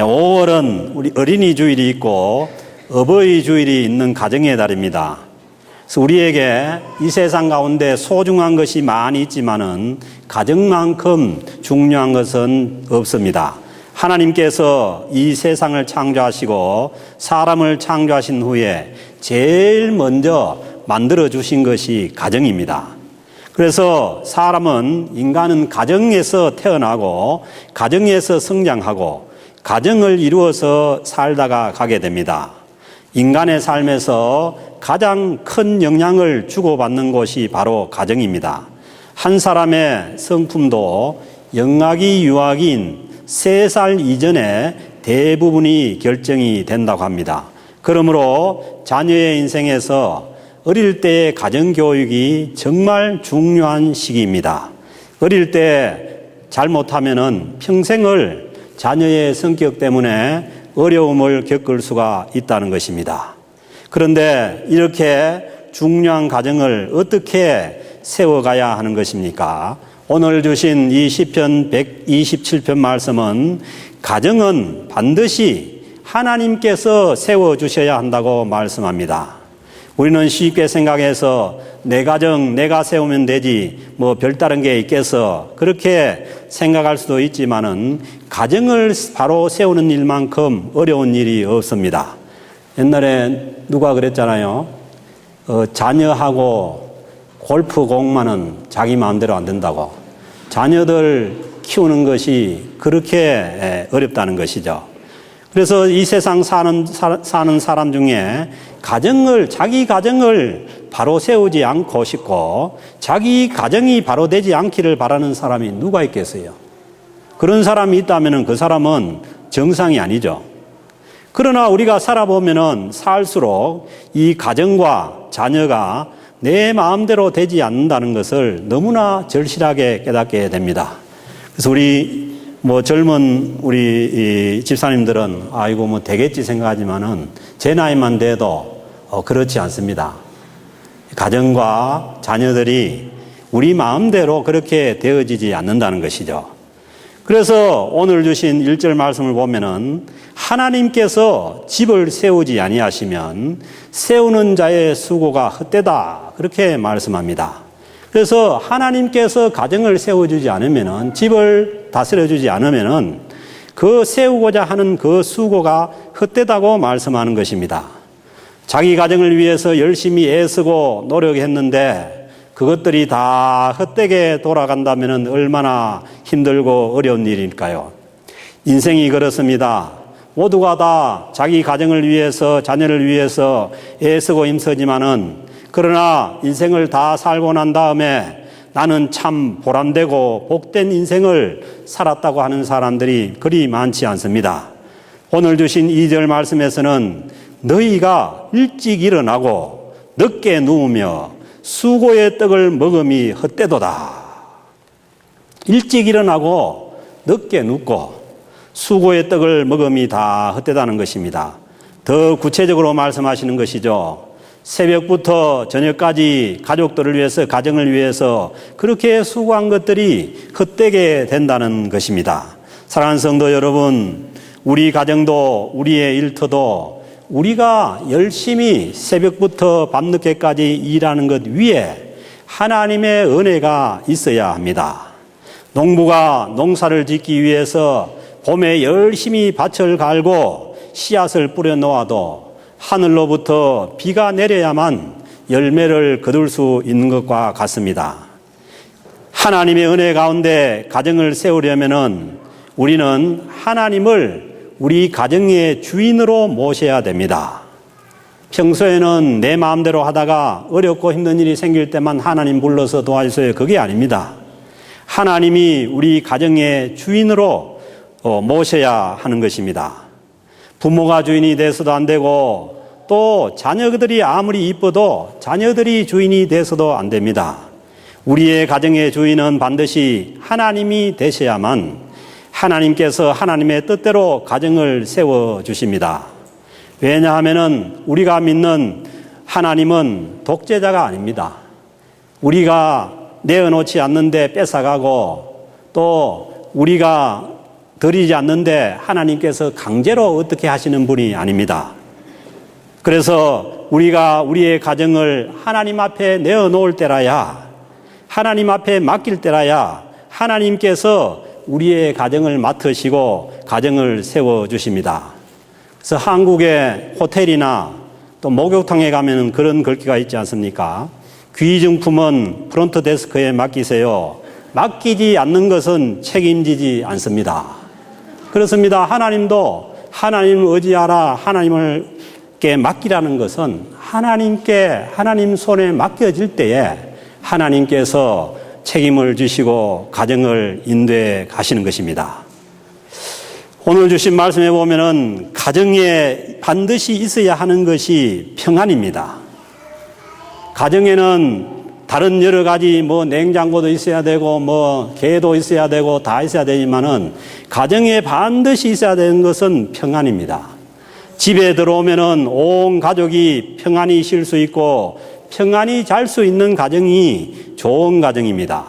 5월은 우리 어린이 주일이 있고 어버이 주일이 있는 가정의 달입니다. 그래서 우리에게 이 세상 가운데 소중한 것이 많이 있지만은 가정만큼 중요한 것은 없습니다. 하나님께서 이 세상을 창조하시고 사람을 창조하신 후에 제일 먼저 만들어 주신 것이 가정입니다. 그래서 인간은 가정에서 태어나고 가정에서 성장하고 가정을 이루어서 살다가 가게 됩니다. 인간의 삶에서 가장 큰 영향을 주고받는 곳이 바로 가정입니다. 한 사람의 성품도 영아기 유아기인 3살 이전에 대부분이 결정이 된다고 합니다. 그러므로 자녀의 인생에서 어릴 때의 가정교육이 정말 중요한 시기입니다. 어릴 때 잘못하면은 평생을 자녀의 성격 때문에 어려움을 겪을 수가 있다는 것입니다. 그런데 이렇게 중요한 가정을 어떻게 세워가야 하는 것입니까? 오늘 주신 이 시편 127편 말씀은 가정은 반드시 하나님께서 세워주셔야 한다고 말씀합니다. 우리는 쉽게 생각해서 내 가정 내가 세우면 되지 뭐 별다른 게 있겠어 그렇게 생각할 수도 있지만은 가정을 바로 세우는 일만큼 어려운 일이 없습니다. 옛날에 누가 그랬잖아요. 자녀하고 골프공만은 자기 마음대로 안 된다고. 자녀들 키우는 것이 그렇게 어렵다는 것이죠. 그래서 이 세상 사는 사람 중에 자기 가정을 바로 세우지 않고 싶고 자기 가정이 바로 되지 않기를 바라는 사람이 누가 있겠어요? 그런 사람이 있다면 그 사람은 정상이 아니죠. 그러나 우리가 살아보면은 살수록 이 가정과 자녀가 내 마음대로 되지 않는다는 것을 너무나 절실하게 깨닫게 됩니다. 그래서 젊은 우리 집사님들은 아이고 되겠지 생각하지만은 제 나이만 돼도 그렇지 않습니다. 가정과 자녀들이 우리 마음대로 그렇게 되어지지 않는다는 것이죠. 그래서 오늘 주신 1절 말씀을 보면은 하나님께서 집을 세우지 아니하시면 세우는 자의 수고가 헛되다 그렇게 말씀합니다. 그래서 하나님께서 가정을 세워주지 않으면은 집을 다스려주지 않으면은 그 세우고자 하는 그 수고가 헛되다고 말씀하는 것입니다. 자기 가정을 위해서 열심히 애쓰고 노력했는데 그것들이 다 헛되게 돌아간다면은 얼마나 힘들고 어려운 일일까요? 인생이 그렇습니다. 모두가 다 자기 가정을 위해서 자녀를 위해서 애쓰고 힘쓰지만은 그러나 인생을 다 살고 난 다음에 나는 참 보람되고 복된 인생을 살았다고 하는 사람들이 그리 많지 않습니다. 오늘 주신 2절 말씀에서는 너희가 일찍 일어나고 늦게 누우며 수고의 떡을 먹음이 헛되도다. 일찍 일어나고 늦게 눕고 수고의 떡을 먹음이 다 헛되다는 것입니다. 더 구체적으로 말씀하시는 것이죠. 새벽부터 저녁까지 가족들을 위해서 가정을 위해서 그렇게 수고한 것들이 헛되게 된다는 것입니다. 사랑하는 성도 여러분, 우리 가정도 우리의 일터도 우리가 열심히 새벽부터 밤늦게까지 일하는 것 위에 하나님의 은혜가 있어야 합니다. 농부가 농사를 짓기 위해서 봄에 열심히 밭을 갈고 씨앗을 뿌려 놓아도 하늘로부터 비가 내려야만 열매를 거둘 수 있는 것과 같습니다. 하나님의 은혜 가운데 가정을 세우려면은 우리는 하나님을 우리 가정의 주인으로 모셔야 됩니다. 평소에는 내 마음대로 하다가 어렵고 힘든 일이 생길 때만 하나님 불러서 도와주세요. 그게 아닙니다. 하나님이 우리 가정의 주인으로 모셔야 하는 것입니다. 부모가 주인이 돼서도 안 되고 또 자녀들이 아무리 이뻐도 자녀들이 주인이 돼서도 안 됩니다. 우리의 가정의 주인은 반드시 하나님이 되셔야만 하나님께서 하나님의 뜻대로 가정을 세워주십니다. 왜냐하면은 우리가 믿는 하나님은 독재자가 아닙니다. 우리가 내어놓지 않는데 뺏어가고 또 우리가 드리지 않는데 하나님께서 강제로 어떻게 하시는 분이 아닙니다. 그래서 우리가 우리의 가정을 하나님 앞에 내어놓을 때라야, 하나님 앞에 맡길 때라야 하나님께서 우리의 가정을 맡으시고 가정을 세워주십니다. 그래서 한국의 호텔이나 또 목욕탕에 가면 그런 글귀가 있지 않습니까? 귀중품은 프론트 데스크에 맡기세요. 맡기지 않는 것은 책임지지 않습니다. 그렇습니다. 하나님도 하나님을 의지하라, 하나님께 맡기라는 것은 하나님 손에 맡겨질 때에 하나님께서 책임을 주시고 가정을 인도해 가시는 것입니다. 오늘 주신 말씀에 보면은 가정에 반드시 있어야 하는 것이 평안입니다. 가정에는 다른 여러 가지 냉장고도 있어야 되고 개도 있어야 되고 다 있어야 되지만은 가정에 반드시 있어야 되는 것은 평안입니다. 집에 들어오면은 온 가족이 평안히 쉴 수 있고 평안히 잘 수 있는 가정이 좋은 가정입니다.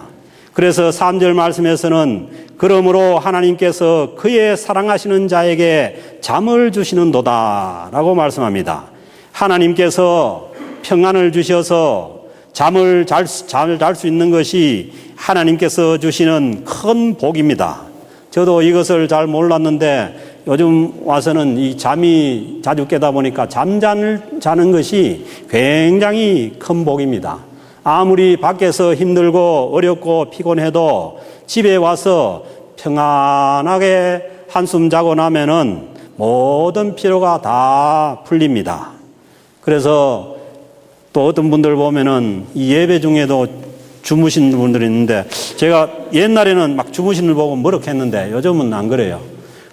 그래서 3절 말씀에서는 그러므로 하나님께서 그의 사랑하시는 자에게 잠을 주시는도다 라고 말씀합니다. 하나님께서 평안을 주셔서 잠을 잘 수 있는 것이 하나님께서 주시는 큰 복입니다. 저도 이것을 잘 몰랐는데 요즘 와서는 이 잠이 자주 깨다 보니까 자는 것이 굉장히 큰 복입니다. 아무리 밖에서 힘들고 어렵고 피곤해도 집에 와서 평안하게 한숨 자고 나면은 모든 피로가 다 풀립니다. 그래서 또 어떤 분들 보면은 이 예배 중에도 주무시는 분들이 있는데 제가 옛날에는 막 주무시는 걸 보고 머쓱했는데 요즘은 안 그래요.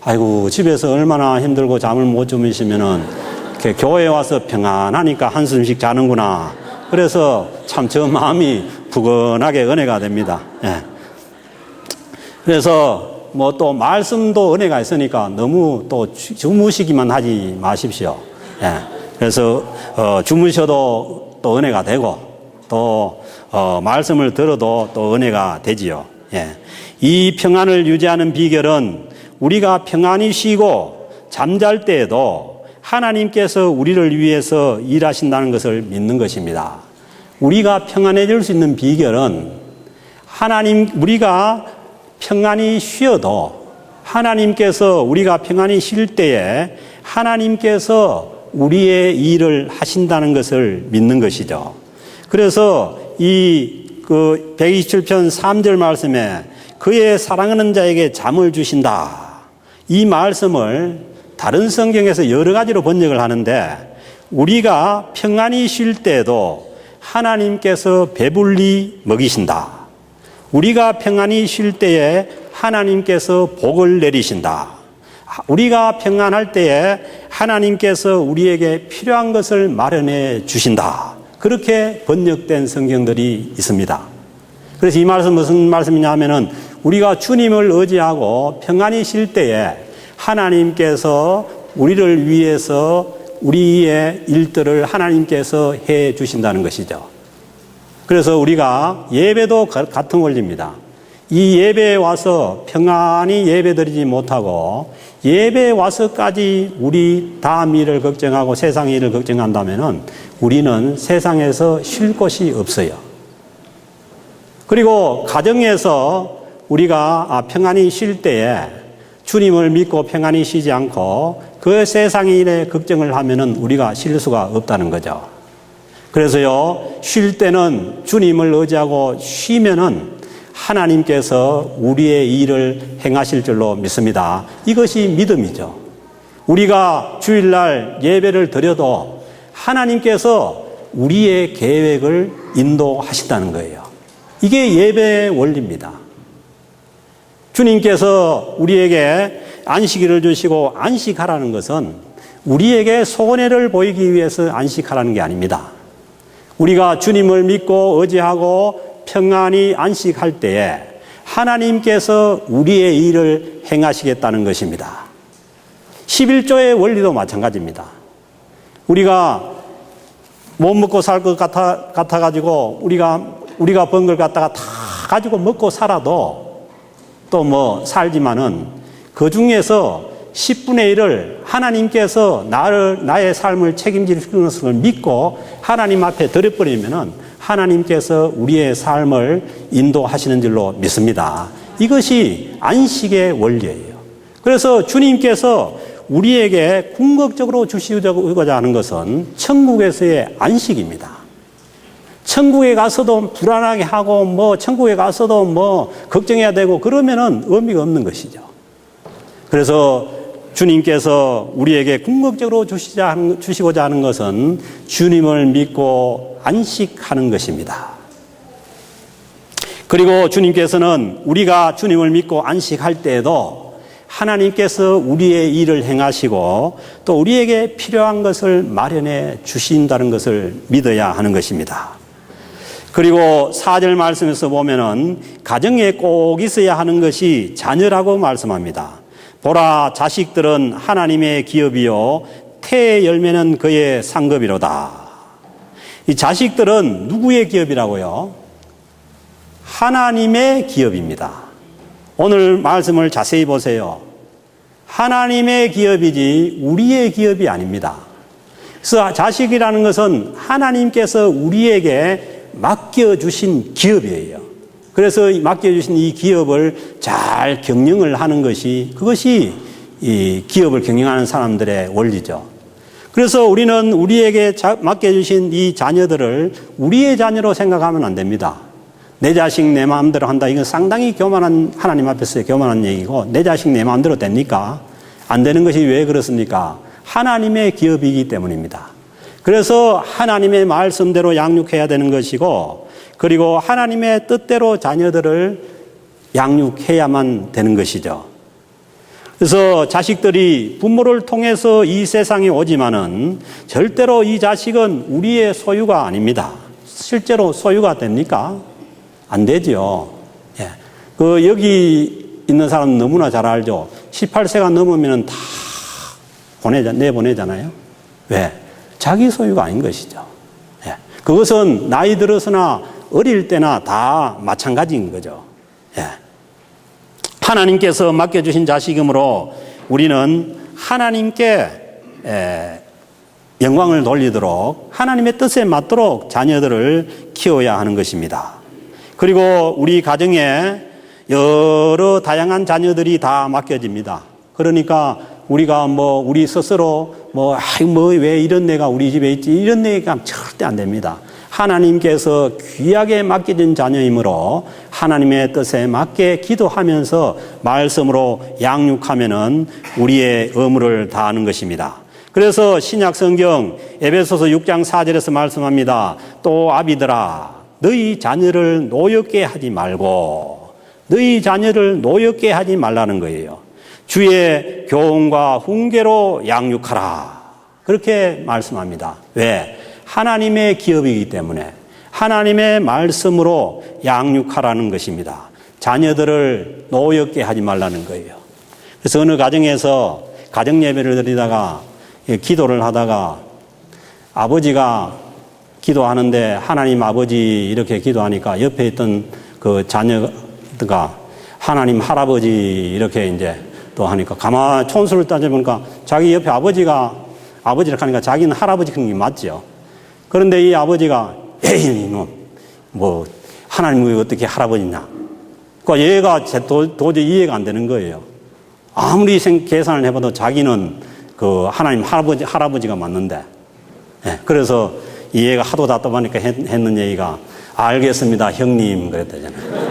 아이고 집에서 얼마나 힘들고 잠을 못 주무시면은 이렇게 교회에 와서 평안하니까 한숨씩 자는구나. 그래서 참 저 마음이 부근하게 은혜가 됩니다. 예. 그래서 또 말씀도 은혜가 있으니까 너무 또 주무시기만 하지 마십시오. 예. 그래서 주무셔도 또 은혜가 되고 또 말씀을 들어도 또 은혜가 되지요. 예. 이 평안을 유지하는 비결은 우리가 평안히 쉬고 잠잘 때에도 하나님께서 우리를 위해서 일하신다는 것을 믿는 것입니다. 우리가 평안해질 수 있는 비결은 우리가 평안히 쉬어도 하나님께서 우리가 평안히 쉴 때에 하나님께서 우리의 일을 하신다는 것을 믿는 것이죠. 그래서 이 127편 3절 말씀에 그의 사랑하는 자에게 잠을 주신다. 이 말씀을 다른 성경에서 여러 가지로 번역을 하는데 우리가 평안히 쉴 때에도 하나님께서 배불리 먹이신다. 우리가 평안히 쉴 때에 하나님께서 복을 내리신다. 우리가 평안할 때에 하나님께서 우리에게 필요한 것을 마련해 주신다. 그렇게 번역된 성경들이 있습니다. 그래서 이 말씀 무슨 말씀이냐 하면은 우리가 주님을 의지하고 평안히 쉴 때에 하나님께서 우리를 위해서 우리의 일들을 하나님께서 해 주신다는 것이죠. 그래서 우리가 예배도 같은 원리입니다. 이 예배에 와서 평안히 예배 드리지 못하고 예배에 와서까지 우리 다음 일을 걱정하고 세상 일을 걱정한다면은 우리는 세상에서 쉴 곳이 없어요. 그리고 가정에서 우리가 평안히 쉴 때에 주님을 믿고 평안히 쉬지 않고 그 세상 일에 걱정을 하면은 우리가 쉴 수가 없다는 거죠. 그래서요, 쉴 때는 주님을 의지하고 쉬면은 하나님께서 우리의 일을 행하실 줄로 믿습니다. 이것이 믿음이죠. 우리가 주일날 예배를 드려도 하나님께서 우리의 계획을 인도하신다는 거예요. 이게 예배의 원리입니다. 주님께서 우리에게 안식일을 주시고 안식하라는 것은 우리에게 손해를 보이기 위해서 안식하라는 게 아닙니다. 우리가 주님을 믿고 의지하고 평안히 안식할 때에 하나님께서 우리의 일을 행하시겠다는 것입니다. 11조의 원리도 마찬가지입니다. 우리가 못 먹고 살 것 같아가지고 우리가 번 걸 갖다가 다 가지고 먹고 살아도 또 살지만은 그 중에서 10분의 1을 하나님께서 나의 삶을 책임질 것을 믿고 하나님 앞에 드려버리면은 하나님께서 우리의 삶을 인도하시는 줄로 믿습니다. 이것이 안식의 원리예요. 그래서 주님께서 우리에게 궁극적으로 주시고자 하는 것은 천국에서의 안식입니다. 천국에 가서도 불안하게 하고 천국에 가서도 걱정해야 되고 그러면은 의미가 없는 것이죠. 그래서 주님께서 우리에게 궁극적으로 주시고자 하는 것은 주님을 믿고 안식하는 것입니다. 그리고 주님께서는 우리가 주님을 믿고 안식할 때에도 하나님께서 우리의 일을 행하시고 또 우리에게 필요한 것을 마련해 주신다는 것을 믿어야 하는 것입니다. 그리고 4절 말씀에서 보면은 가정에 꼭 있어야 하는 것이 자녀라고 말씀합니다. 보라, 자식들은 하나님의 기업이요 태의 열매는 그의 상급이로다. 이 자식들은 누구의 기업이라고요? 하나님의 기업입니다. 오늘 말씀을 자세히 보세요. 하나님의 기업이지 우리의 기업이 아닙니다. 그래서 자식이라는 것은 하나님께서 우리에게 맡겨주신 기업이에요. 그래서 맡겨주신 이 기업을 잘 경영을 하는 것이 그것이 이 기업을 경영하는 사람들의 원리죠. 그래서 우리는 우리에게 맡겨주신 이 자녀들을 우리의 자녀로 생각하면 안 됩니다. 내 자식 내 마음대로 한다. 이건 상당히 교만한, 하나님 앞에서의 교만한 얘기고 내 자식 내 마음대로 됩니까? 안 되는 것이 왜 그렇습니까? 하나님의 기업이기 때문입니다. 그래서 하나님의 말씀대로 양육해야 되는 것이고 그리고 하나님의 뜻대로 자녀들을 양육해야만 되는 것이죠. 그래서 자식들이 부모를 통해서 이 세상에 오지만은 절대로 이 자식은 우리의 소유가 아닙니다. 실제로 소유가 됩니까? 안 되죠. 예. 여기 있는 사람은 너무나 잘 알죠. 18세가 넘으면 다 내보내잖아요. 왜? 자기 소유가 아닌 것이죠. 예. 그것은 나이 들어서나 어릴 때나 다 마찬가지인 거죠. 예. 하나님께서 맡겨주신 자식이므로 우리는 하나님께 영광을 돌리도록 하나님의 뜻에 맞도록 자녀들을 키워야 하는 것입니다. 그리고 우리 가정에 여러 다양한 자녀들이 다 맡겨집니다. 그러니까 우리가 우리 스스로 왜 이런 애가 우리 집에 있지 이런 애가 절대 안 됩니다. 하나님께서 귀하게 맡겨진 자녀이므로 하나님의 뜻에 맞게 기도하면서 말씀으로 양육하면은 우리의 의무를 다하는 것입니다. 그래서 신약 성경 에베소서 6장 4절에서 말씀합니다. 또 아비들아 너희 자녀를 노엽게 하지 말고 너희 자녀를 노엽게 하지 말라는 거예요. 주의 교훈과 훈계로 양육하라. 그렇게 말씀합니다. 왜? 하나님의 기업이기 때문에 하나님의 말씀으로 양육하라는 것입니다. 자녀들을 노엽게 하지 말라는 거예요. 그래서 어느 가정에서 가정 예배를 드리다가 기도를 하다가 아버지가 기도하는데 하나님 아버지 이렇게 기도하니까 옆에 있던 그 자녀가 하나님 할아버지 이렇게 이제 또 하니까 가만 촌수를 따져보니까 자기 옆에 아버지라 하니까 자기는 할아버지 그런 게 맞죠. 그런데 이 아버지가 에이 이놈 하나님이 어떻게 할아버지냐. 그러니까 얘가 도저히 이해가 안 되는 거예요. 아무리 계산을 해봐도 자기는 그 하나님 할아버지가 맞는데. 네, 그래서 이 얘가 하도 답답하니까 했는 얘기가 알겠습니다 형님 그랬다잖아요.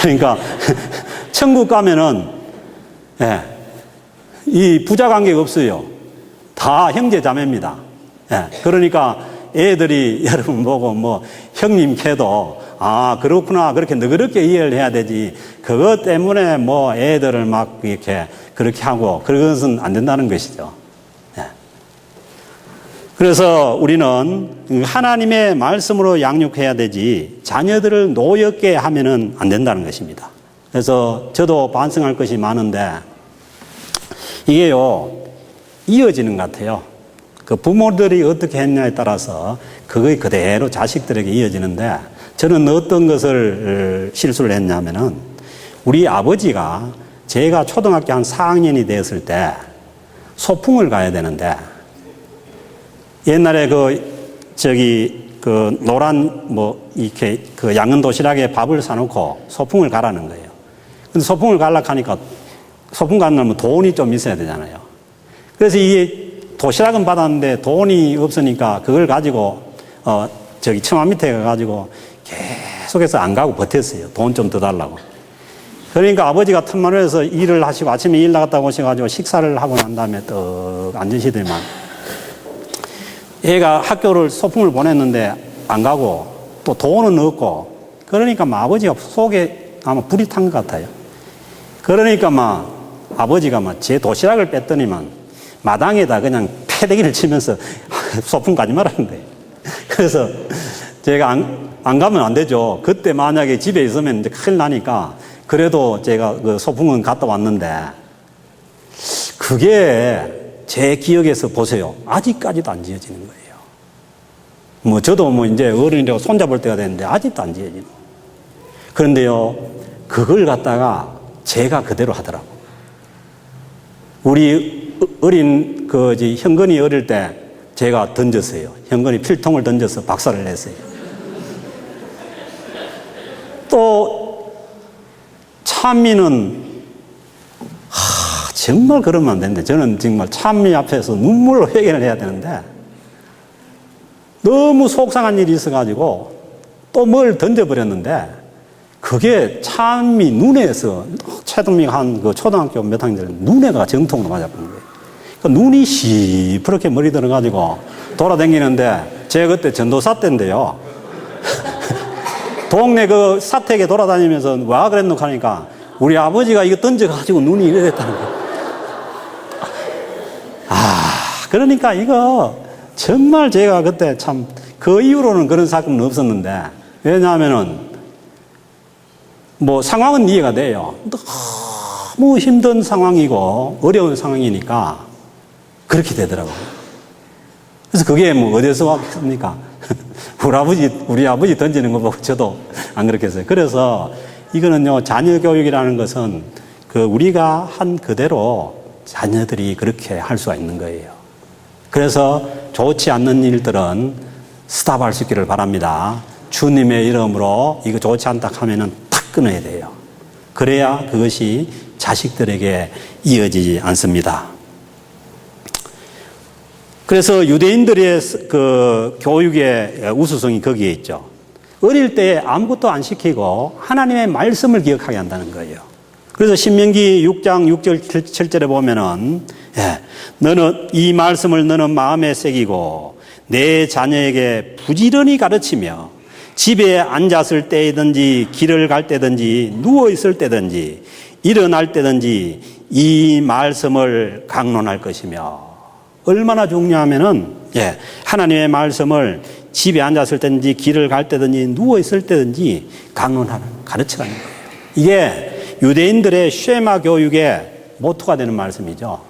그러니까 천국 가면은 이 부자 관계가 없어요. 다 형제 자매입니다. 그러니까 애들이 여러분 보고 형님 캐도 그렇구나 그렇게 너그럽게 이해를 해야 되지 그것 때문에 애들을 막 이렇게 그렇게 하고 그것은 안 된다는 것이죠. 그래서 우리는 하나님의 말씀으로 양육해야 되지 자녀들을 노엽게 하면은 안 된다는 것입니다. 그래서 저도 반성할 것이 많은데 이게요 이어지는 것 같아요. 그 부모들이 어떻게 했냐에 따라서 그게 그대로 자식들에게 이어지는데 저는 어떤 것을 실수를 했냐면은 우리 아버지가 제가 초등학교 한 4학년이 되었을 때 소풍을 가야 되는데 옛날에 노란 이렇게 양은 도시락에 밥을 사놓고 소풍을 가라는 거예요. 근데 소풍을 가려고 하니까 소풍 가려면 돈이 좀 있어야 되잖아요. 그래서 이게 도시락은 받았는데 돈이 없으니까 그걸 가지고 처마 밑에 가가지고 계속해서 안 가고 버텼어요. 돈 좀 더 달라고. 그러니까 아버지가 틈만에서 일을 하시고 아침에 일 나갔다 오셔가지고 식사를 하고 난 다음에 떡 앉으시더니만 애가 학교를 소풍을 보냈는데 안 가고 또 돈은 없고 그러니까 아버지가 속에 아마 불이 탄 것 같아요. 그러니까 아버지가 제 도시락을 뺐더니만 마당에다 그냥 패대기를 치면서 소풍 가지 말라는 거예요. 그래서 제가 안 가면 안 되죠. 그때 만약에 집에 있으면 이제 큰일 나니까 그래도 제가 그 소풍은 갔다 왔는데 그게 제 기억에서 보세요. 아직까지도 안 지어지는 거예요. 저도 이제 어른이라고 손잡을 때가 됐는데 아직도 안 지어지는 거예요. 그런데요, 그걸 갖다가 제가 그대로 하더라고. 우리 어린 현건이 어릴 때 제가 던졌어요. 현건이 필통을 던져서 박살을 냈어요. 또 찬미는 정말 그러면 안 되는데 저는 정말 찬미 앞에서 눈물로 회개를 해야 되는데 너무 속상한 일이 있어가지고 또 뭘 던져버렸는데 그게 찬미 눈에서 최동미가 한 초등학교 몇 학년 눈에가 정통으로 맞아본 거예요. 그러니까 눈이 시퍼렇게 머리 들어가지고 돌아다니는데 제가 그때 전도사 때인데요. 동네 사택에 돌아다니면서 와 그랬노 하니까 우리 아버지가 이거 던져가지고 눈이 이래 됐다는 거예요. 그러니까 이거 정말 제가 그때 참 그 이후로는 그런 사건은 없었는데 왜냐하면은 상황은 이해가 돼요. 너무 힘든 상황이고 어려운 상황이니까 그렇게 되더라고요. 그래서 그게 어디서 왔습니까? 우리 아버지 던지는 거 보고 저도 안 그렇게 했어요. 그래서 이거는요, 자녀 교육이라는 것은 우리가 한 그대로 자녀들이 그렇게 할 수가 있는 거예요. 그래서 좋지 않는 일들은 스탑할 수 있기를 바랍니다. 주님의 이름으로 이거 좋지 않다 하면은 탁 끊어야 돼요. 그래야 그것이 자식들에게 이어지지 않습니다. 그래서 유대인들의 교육의 우수성이 거기에 있죠. 어릴 때 아무것도 안 시키고 하나님의 말씀을 기억하게 한다는 거예요. 그래서 신명기 6장 6절 7절에 보면은 너는 이 말씀을 너는 마음에 새기고 내 자녀에게 부지런히 가르치며 집에 앉았을 때든지 길을 갈 때든지 누워 있을 때든지 일어날 때든지 이 말씀을 강론할 것이며 얼마나 중요하면은 하나님의 말씀을 집에 앉았을 때든지 길을 갈 때든지 누워 있을 때든지 강론하는 가르치라는 거예요. 이게 유대인들의 쉐마 교육의 모토가 되는 말씀이죠.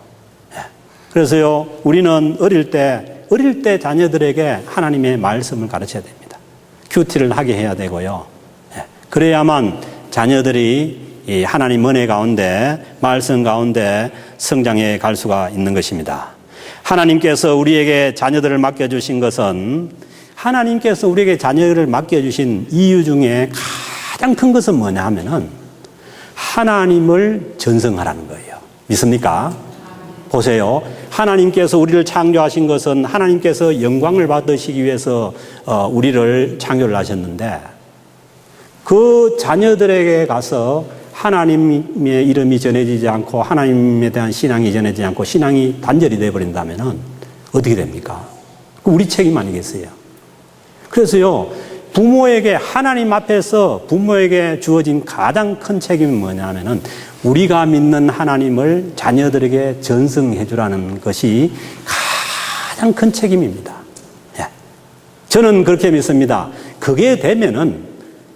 그래서요, 우리는 어릴 때 자녀들에게 하나님의 말씀을 가르쳐야 됩니다. 큐티를 하게 해야 되고요. 그래야만 자녀들이 이 하나님 은혜 가운데, 말씀 가운데 성장해 갈 수가 있는 것입니다. 하나님께서 우리에게 자녀들을 맡겨주신 것은 하나님께서 우리에게 자녀를 맡겨주신 이유 중에 가장 큰 것은 뭐냐 하면은 하나님을 전승하라는 거예요. 믿습니까? 보세요. 하나님께서 우리를 창조하신 것은 하나님께서 영광을 받으시기 위해서 우리를 창조를 하셨는데 그 자녀들에게 가서 하나님의 이름이 전해지지 않고 하나님에 대한 신앙이 전해지지 않고 신앙이 단절이 되어버린다면 어떻게 됩니까? 우리 책임 아니겠어요? 그래서요, 부모에게 하나님 앞에서 부모에게 주어진 가장 큰 책임은 뭐냐 하면은 우리가 믿는 하나님을 자녀들에게 전승해 주라는 것이 가장 큰 책임입니다. 저는 그렇게 믿습니다. 그게 되면은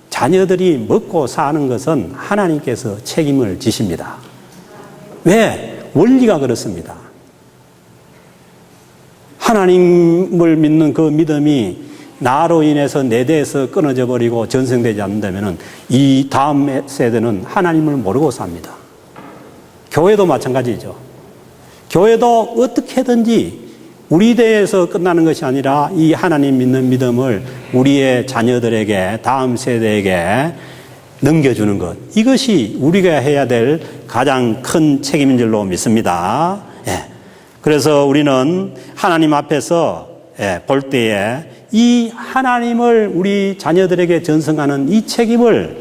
자녀들이 먹고 사는 것은 하나님께서 책임을 지십니다. 왜? 원리가 그렇습니다. 하나님을 믿는 그 믿음이 나로 인해서 내 대에서 끊어져 버리고 전승되지 않는다면 이 다음 세대는 하나님을 모르고 삽니다. 교회도 마찬가지죠. 교회도 어떻게든지 우리 대에서 끝나는 것이 아니라 이 하나님 믿는 믿음을 우리의 자녀들에게, 다음 세대에게 넘겨주는 것, 이것이 우리가 해야 될 가장 큰 책임인 줄로 믿습니다. 예. 그래서 우리는 하나님 앞에서 볼 때에 이 하나님을 우리 자녀들에게 전승하는 이 책임을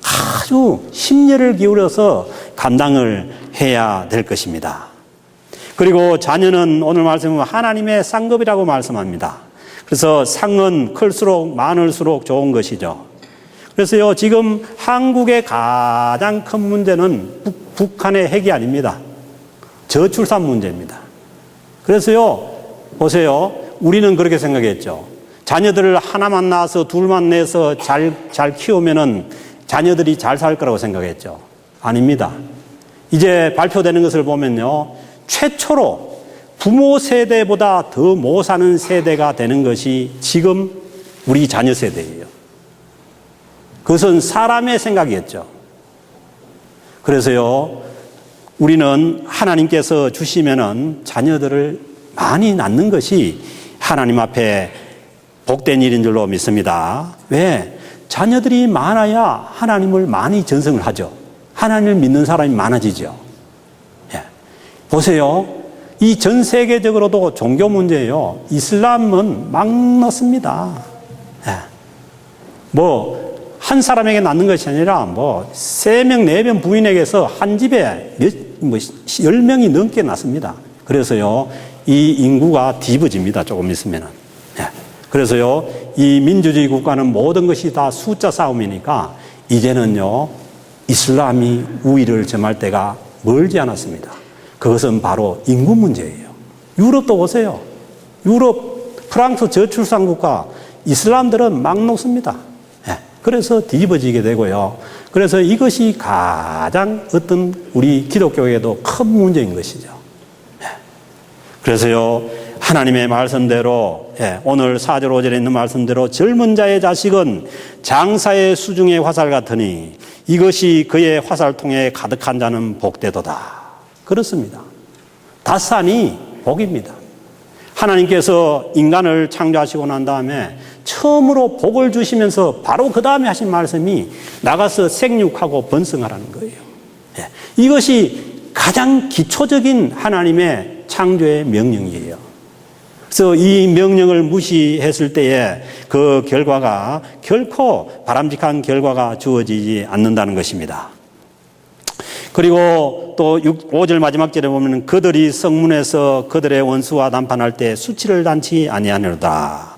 아주 심려를 기울여서 감당을 해야 될 것입니다. 그리고 자녀는 오늘 말씀은 하나님의 쌍급이라고 말씀합니다. 그래서 상은 클수록 많을수록 좋은 것이죠. 그래서요, 지금 한국의 가장 큰 문제는 북한의 핵이 아닙니다. 저출산 문제입니다. 그래서요, 보세요. 우리는 그렇게 생각했죠. 자녀들을 하나만 낳아서 둘만 내서 잘 키우면은 자녀들이 잘 살 거라고 생각했죠. 아닙니다. 이제 발표되는 것을 보면요, 최초로 부모 세대보다 더 못 사는 세대가 되는 것이 지금 우리 자녀 세대예요. 그것은 사람의 생각이었죠. 그래서요, 우리는 하나님께서 주시면은 자녀들을 많이 낳는 것이 하나님 앞에 복된 일인 줄로 믿습니다. 왜? 자녀들이 많아야 하나님을 많이 전승을 하죠. 하나님을 믿는 사람이 많아지죠. 예. 보세요. 이 전 세계적으로도 종교 문제예요. 이슬람은 막 넣습니다. 예. 한 사람에게 낳는 것이 아니라 3명, 4명 부인에게서 한 집에 10명이 넘게 낳습니다. 그래서요, 이 인구가 뒤집어집니다. 조금 있으면은. 예. 그래서요, 이 민주주의 국가는 모든 것이 다 숫자 싸움이니까 이제는요, 이슬람이 우위를 점할 때가 멀지 않았습니다. 그것은 바로 인구 문제예요. 유럽도 보세요. 유럽, 프랑스 저출산 국가, 이슬람들은 막 녹습니다. 예. 그래서 뒤집어지게 되고요. 그래서 이것이 가장 어떤 우리 기독교에도 큰 문제인 것이죠. 예. 그래서요, 하나님의 말씀대로, 오늘 4절 5절에 있는 말씀대로 젊은 자의 자식은 장사의 수중의 화살 같으니 이것이 그의 화살통에 가득한 자는 복되도다. 그렇습니다. 닷산이 복입니다. 하나님께서 인간을 창조하시고 난 다음에 처음으로 복을 주시면서 바로 그 다음에 하신 말씀이 나가서 생육하고 번성하라는 거예요. 이것이 가장 기초적인 하나님의 창조의 명령이에요. 그래서 이 명령을 무시했을 때에 그 결과가 결코 바람직한 결과가 주어지지 않는다는 것입니다. 그리고 또 5절 마지막 절에 보면 그들이 성문에서 그들의 원수와談판할 때 수치를 당치 아니하느니라.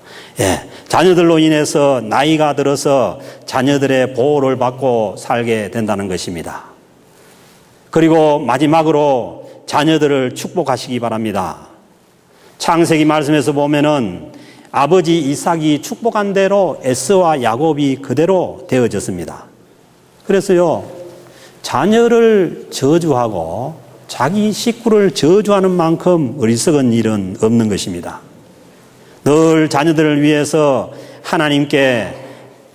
자녀들로 인해서 나이가 들어서 자녀들의 보호를 받고 살게 된다는 것입니다. 그리고 마지막으로 자녀들을 축복하시기 바랍니다. 창세기 말씀에서 보면은 아버지 이삭이 축복한 대로 에서와 야곱이 그대로 되어졌습니다. 그래서요, 자녀를 저주하고 자기 식구를 저주하는 만큼 어리석은 일은 없는 것입니다. 늘 자녀들을 위해서 하나님께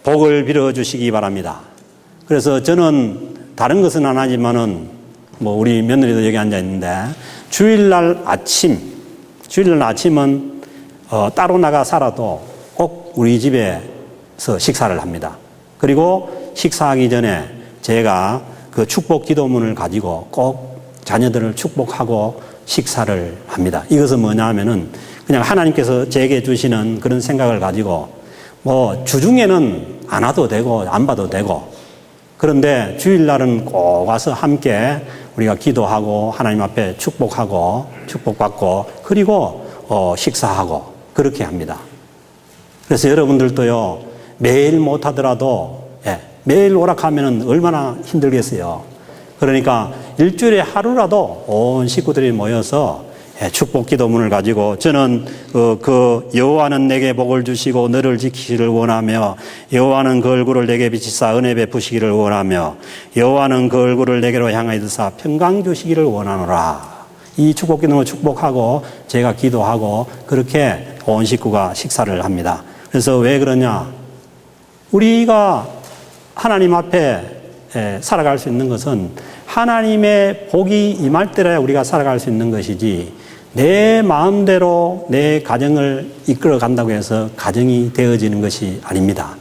복을 빌어주시기 바랍니다. 그래서 저는 다른 것은 안 하지만은 우리 며느리도 여기 앉아 있는데 주일날 아침은 따로 나가 살아도 꼭 우리 집에서 식사를 합니다. 그리고 식사하기 전에 제가 그 축복 기도문을 가지고 꼭 자녀들을 축복하고 식사를 합니다. 이것은 뭐냐 하면은 그냥 하나님께서 제게 주시는 그런 생각을 가지고 주중에는 안 와도 되고 안 봐도 되고, 그런데 주일날은 꼭 와서 함께 우리가 기도하고 하나님 앞에 축복하고 축복받고 그리고 식사하고 그렇게 합니다. 그래서 여러분들도요, 매일 못하더라도 매일 오락하면 얼마나 힘들겠어요. 그러니까 일주일에 하루라도 온 식구들이 모여서 축복 기도문을 가지고 저는 그 여호와는 내게 복을 주시고 너를 지키기를 원하며 여호와는 그 얼굴을 내게 비치사 은혜 베푸시기를 원하며 여호와는 그 얼굴을 내게로 향하여 드사 평강 주시기를 원하노라. 이 축복 기도문을 축복하고 제가 기도하고 그렇게 온 식구가 식사를 합니다. 그래서 왜 그러냐? 우리가 하나님 앞에 살아갈 수 있는 것은 하나님의 복이 임할 때라야 우리가 살아갈 수 있는 것이지 내 마음대로 내 가정을 이끌어 간다고 해서 가정이 되어지는 것이 아닙니다.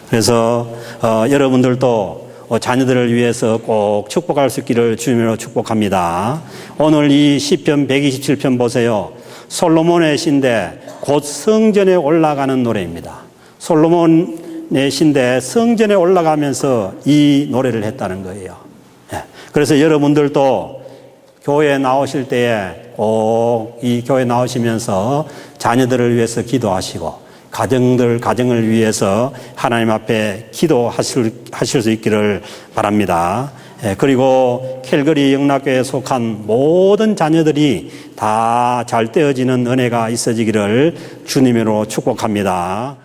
그래서 여러분들도 자녀들을 위해서 꼭 축복할 수 있기를 주님으로 축복합니다. 오늘 이 시편 127편 보세요. 솔로몬의 시인데 곧 성전에 올라가는 노래입니다. 솔로몬의 시인데 성전에 올라가면서 이 노래를 했다는 거예요. 그래서 여러분들도 교회에 나오실 때에 꼭 이 교회 나오시면서 자녀들을 위해서 기도하시고 가정을 위해서 하나님 앞에 기도하실 수 있기를 바랍니다. 그리고 캘거리 영락교회에 속한 모든 자녀들이 다 잘 되어지는 은혜가 있어지기를 주님으로 축복합니다.